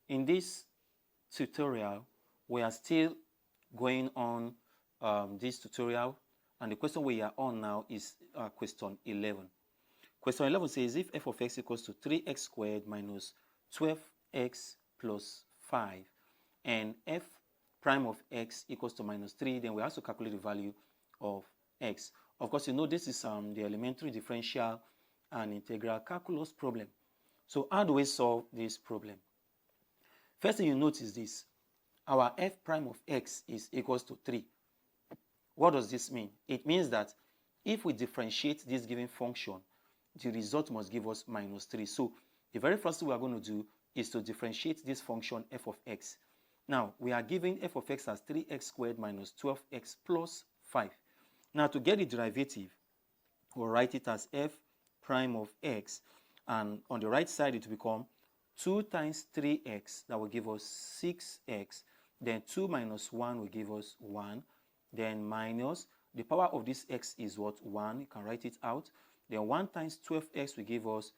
In this tutorial, we are still going on this tutorial, and the question we are on now is question 11. Question 11 says if f of x equals to 3x squared minus 12x plus 5 and f prime of x equals to minus 3, then we have to calculate the value of x. Of course, you know this is the elementary differential and integral calculus problem. So how do we solve this problem? First thing you notice is this. Our f prime of x is equals to 3. What does this mean? It means that if we differentiate this given function, the result must give us minus 3. So the very first thing we are going to do is to differentiate this function f of x. Now, we are given f of x as 3x squared minus 12x plus 5. Now, to get the derivative, we'll write it as f prime of x, and on the right side it will become 2 times 3x, that will give us 6x, then 2 minus 1 will give us 1, then minus, the power of this x is what? 1, you can write it out, then 1 times 12x will give us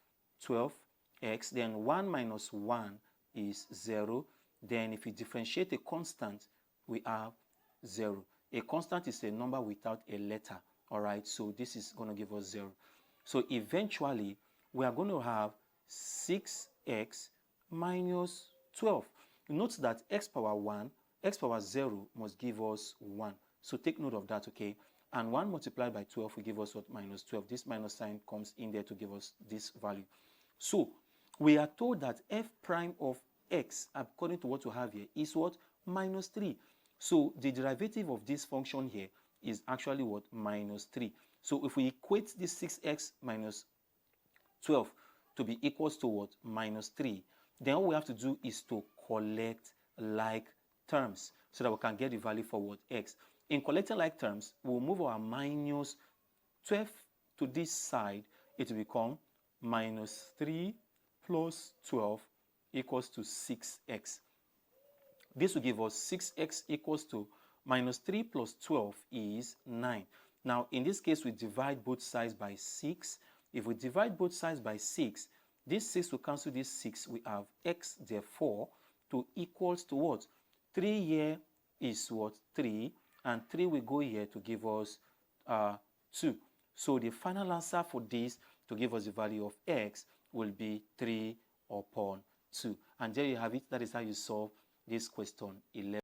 12x, then 1 minus 1 is 0, then if we differentiate a constant, we have 0. A constant is a number without a letter, all right? So this is going to give us 0. So eventually, we are going to have 6x minus 12. Note that x power 1, x power 0 must give us 1. So take note of that, okay? And 1 multiplied by 12 will give us what? Minus 12. This minus sign comes in there to give us this value. So we are told that f prime of x, according to what we have here, is what? Minus 3. So the derivative of this function here is actually what? Minus 3. So if we equate this 6x minus 12 to be equals to what? Minus 3. Then all we have to do is to collect like terms so that we can get the value for what? X. In collecting like terms, we'll move our minus 12 to this side. It will become minus 3 plus 12 equals to 6x. This will give us 6x equals to minus 3 plus 12 is 9. Now, in this case, we divide both sides by 6. If we divide both sides by 6, this 6 will cancel this 6. We have x, therefore, to equals to what? 3 here is what? 3. And 3 will go here to give us 2. So the final answer for this to give us the value of x will be 3 upon 2. And there you have it. That is how you solve this question 11.